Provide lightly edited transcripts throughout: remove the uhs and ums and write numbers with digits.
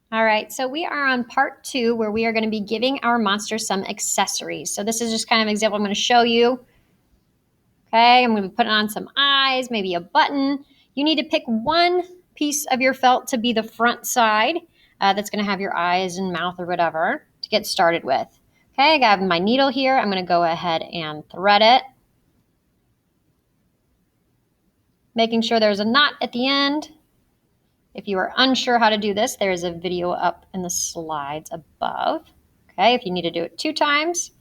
All right, so we are on part 2 where we are going to be giving our monster some accessories. So this is just kind of an example I'm going to show you. Okay, I'm going to be putting on some eyes, maybe a button. You need to pick one piece of your felt to be the front side that's going to have your eyes and mouth or whatever to get started with. Okay, I got my needle here. I'm going to go ahead and thread it. Making sure there's a knot at the end. If you are unsure how to do this, there is a video up in the slides above. Okay, if you need to do it 2 times,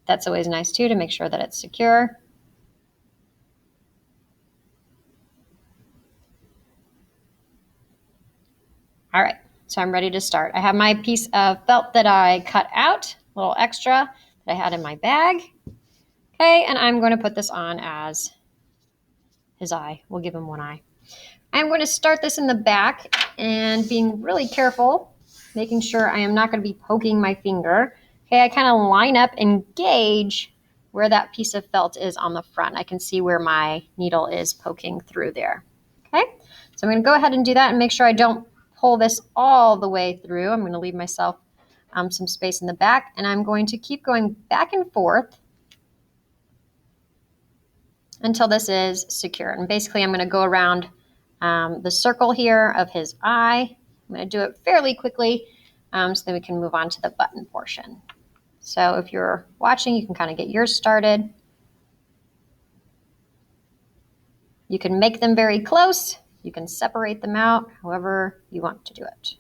that's always nice too to make sure that it's secure. All right, so I'm ready to start. I have my piece of felt that I cut out, a little extra that I had in my bag. Okay, and I'm going to put this on as his eye. We'll give him one eye. I'm going to start this in the back and being really careful, making sure I am not going to be poking my finger. Okay, I kind of line up and gauge where that piece of felt is on the front. I can see where my needle is poking through there. Okay, so I'm going to go ahead and do that and make sure I don't pull this all the way through. I'm going to leave myself some space in the back, and I'm going to keep going back and forth until this is secure. And basically, I'm going to go around the circle here of his eye. I'm going to do it fairly quickly so that we can move on to the button portion. So if you're watching, you can kind of get yours started. You can make them very close. You can separate them out however you want to do it.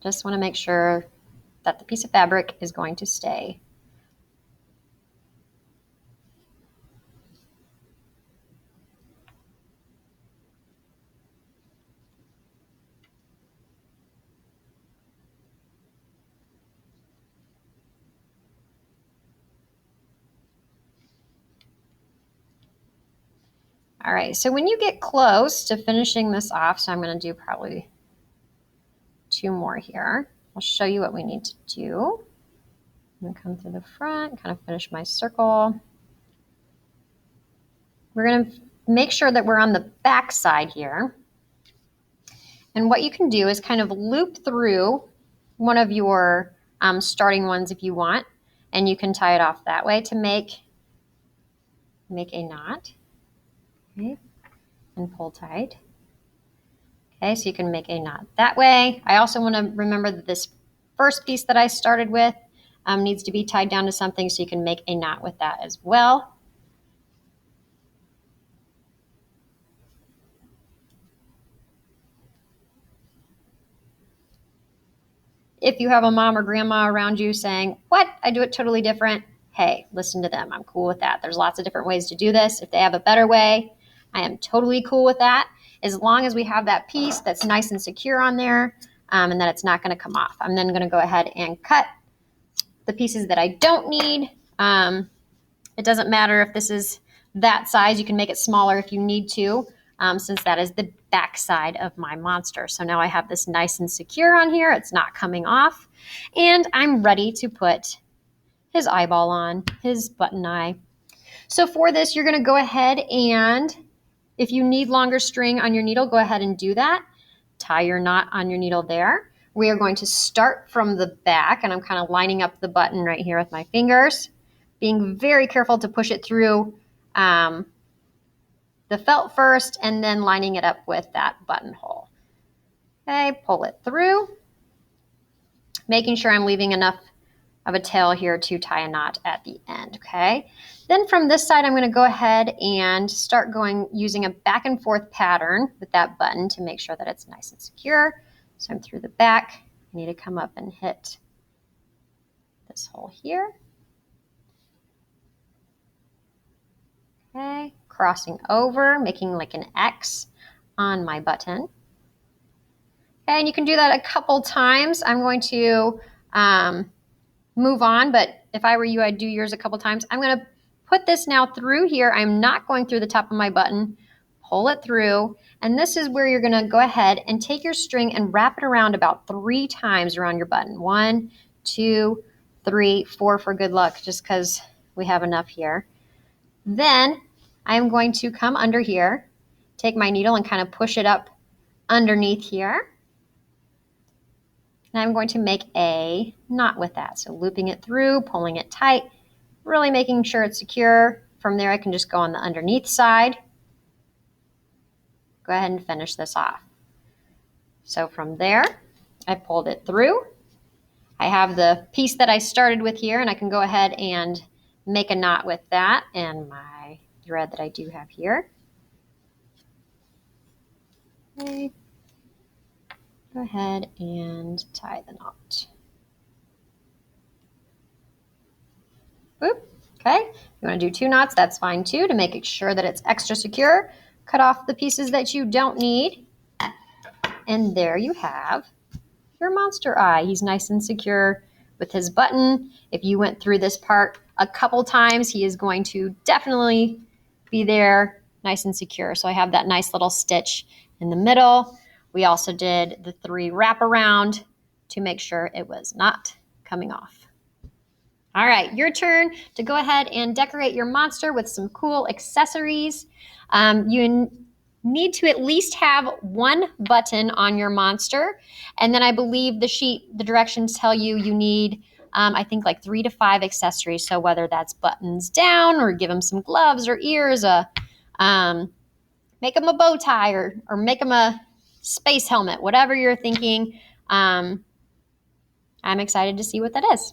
Just want to make sure that the piece of fabric is going to stay. All right, so when you get close to finishing this off, so I'm going to do probably 2 more here. I'll show you what we need to do. I'm going to come through the front, kind of finish my circle. We're going to make sure that we're on the back side here. And what you can do is kind of loop through one of your starting ones if you want, and you can tie it off that way to make a knot. Okay, and pull tight. Okay, so you can make a knot that way. I also want to remember that this first piece that I started with needs to be tied down to something, so you can make a knot with that as well. If you have a mom or grandma around you saying, "What? I do it totally different," hey, listen to them. I'm cool with that. There's lots of different ways to do this. If they have a better way, I am totally cool with that, as long as we have that piece that's nice and secure on there and that it's not going to come off. I'm then going to go ahead and cut the pieces that I don't need. It doesn't matter if this is that size. You can make it smaller if you need to, since that is the back side of my monster. So now I have this nice and secure on here. It's not coming off. And I'm ready to put his eyeball on, his button eye. So for this, you're going to go ahead and, if you need longer string on your needle, go ahead and do that. Tie your knot on your needle there. We are going to start from the back, and I'm kind of lining up the button right here with my fingers, being very careful to push it through the felt first and then lining it up with that buttonhole. Okay, pull it through, making sure I'm leaving enough of a tail here to tie a knot at the end, okay? Then from this side, I'm going to go ahead and start using a back and forth pattern with that button to make sure that it's nice and secure. So I'm through the back. I need to come up and hit this hole here. Okay, crossing over, making like an X on my button. Okay, and you can do that a couple times. I'm going to move on, but if I were you, I'd do yours a couple times. I'm going to put this now through here. I'm not going through the top of my button. Pull it through, and this is where you're going to go ahead and take your string and wrap it around about 3 times around your button. 1, 2, 3, 4 for good luck, just because we have enough here. Then I'm going to come under here, take my needle and kind of push it up underneath here. And I'm going to make a knot with that. So looping it through, pulling it tight, really making sure it's secure. From there, I can just go on the underneath side. Go ahead and finish this off. So from there, I pulled it through. I have the piece that I started with here, and I can go ahead and make a knot with that and my thread that I do have here. Okay. Go ahead and tie the knot. Boop. Okay. If you want to do 2 knots, that's fine too, to make it sure that it's extra secure. Cut off the pieces that you don't need. And there you have your monster eye. He's nice and secure with his button. If you went through this part a couple times, he is going to definitely be there nice and secure. So I have that nice little stitch in the middle. We also did the 3 wraparound to make sure it was not coming off. All right, your turn to go ahead and decorate your monster with some cool accessories. You need to at least have 1 button on your monster. And then I believe the directions tell you need, I think like 3 to 5 accessories. So whether that's buttons down or give them some gloves or ears, make them a bow tie or make them a space helmet, whatever you're thinking. I'm excited to see what that is.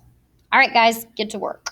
All right, guys, get to work.